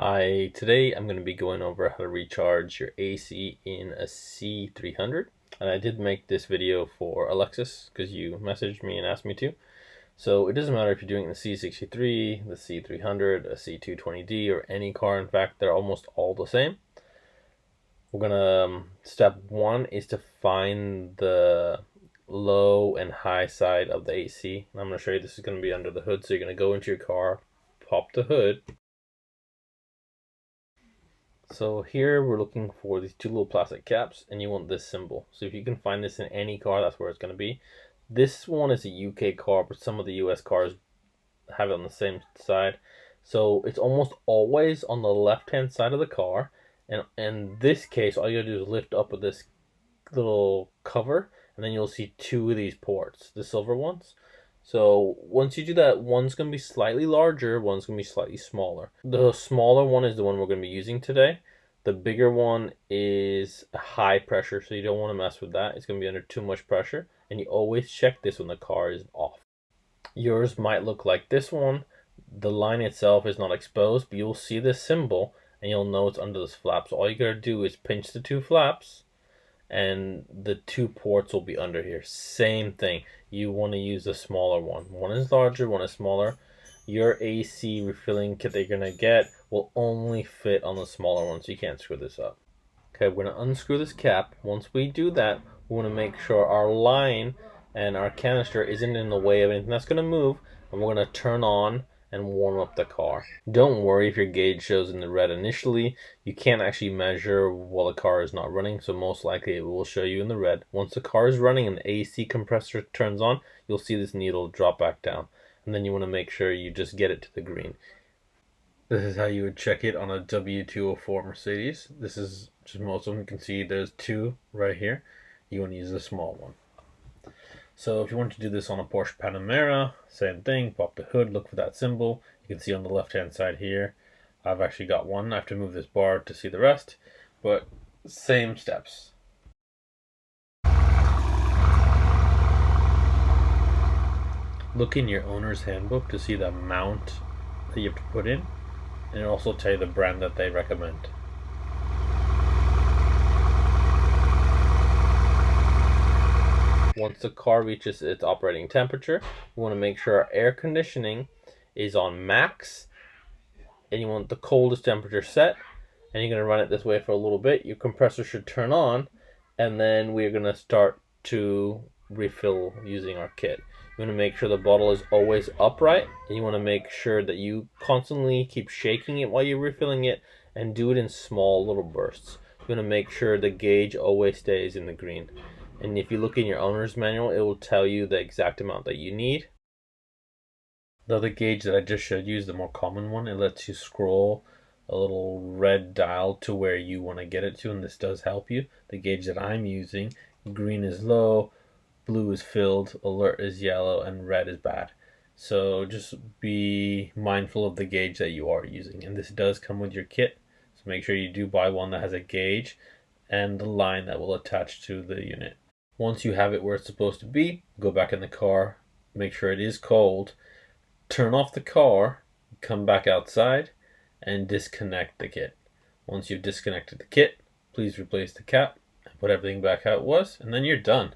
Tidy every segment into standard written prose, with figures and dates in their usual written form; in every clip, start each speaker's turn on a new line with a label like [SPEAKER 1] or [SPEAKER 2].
[SPEAKER 1] Hi, today I'm going to be going over how to recharge your AC in a C300. And I did make this video for Alexis because you messaged me and asked me to. So it doesn't matter if you're doing the C63, the C300, a C220d, or any car. In fact, they're almost all the same. We're going to, step one is to find the low and high side of the AC. And I'm going to show you this is going to be under the hood. So you're going to go into your car, pop the hood. So here we're looking for these two little plastic caps, and you want this symbol. So if you can find this in any car, that's where it's going to be. This one is a UK car, but some of the US cars have it on the same side. So it's almost always on the left-hand side of the car. And in this case, all you gotta do is lift up with this little cover, and then you'll see two of these ports, the silver ones. So once you do that, one's going to be slightly larger, one's going to be slightly smaller. The smaller one is the one we're going to be using today. The bigger one is high pressure, so you don't want to mess with that. It's going to be under too much pressure, and you always check this when the car is off. Yours might look like this one. The line itself is not exposed, but you'll see this symbol, and you'll know it's under this flap. So all you got to do is pinch the two flaps, and the two ports will be under here. Same thing. You want to use the smaller one. One is larger, one is smaller. Your AC refilling kit that you're going to get will only fit on the smaller one, so you can't screw this up. Okay, we're going to unscrew this cap. Once we do that, we want to make sure our line and our canister isn't in the way of anything that's going to move, and we're going to turn on and warm up the car. Don't worry if your gauge shows in the red initially. You can't actually measure while the car is not running, so most likely it will show you in the red. Once the car is running and the AC compressor turns on, you'll see this needle drop back down, and then you want to make sure you just get it to the green. This is how you would check it on a W204 Mercedes. This is just most of them. You can see there's two right here. You want to use the small one. So if you want to do this on a Porsche Panamera, same thing, pop the hood, look for that symbol. You can see on the left hand side here, I've actually got one. I have to move this bar to see the rest, but same steps. Look in your owner's handbook to see the amount that you have to put in, and it'll also tell you the brand that they recommend. Once the car reaches its operating temperature, we want to make sure our air conditioning is on max, and you want the coldest temperature set, and you're going to run it this way for a little bit. Your compressor should turn on, and then we're going to start to refill using our kit. You want to make sure the bottle is always upright, and you want to make sure that you constantly keep shaking it while you're refilling it, and do it in small little bursts. You want to make sure the gauge always stays in the green. And if you look in your owner's manual, it will tell you the exact amount that you need. The other gauge that I just showed you is the more common one. It lets you scroll a little red dial to where you want to get it to, and this does help you. The gauge that I'm using, green is low, blue is filled, alert is yellow, and red is bad. So just be mindful of the gauge that you are using. And this does come with your kit, so make sure you do buy one that has a gauge and the line that will attach to the unit. Once you have it where it's supposed to be, go back in the car, make sure it is cold, turn off the car, come back outside, and disconnect the kit. Once you've disconnected the kit, please replace the cap and put everything back how it was, and then you're done.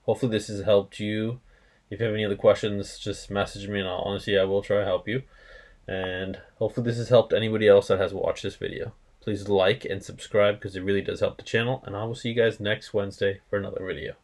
[SPEAKER 1] Hopefully this has helped you. If you have any other questions, just message me, and honestly I will try to help you. And hopefully this has helped anybody else that has watched this video. Please like and subscribe because it really does help the channel, and I will see you guys next Wednesday for another video.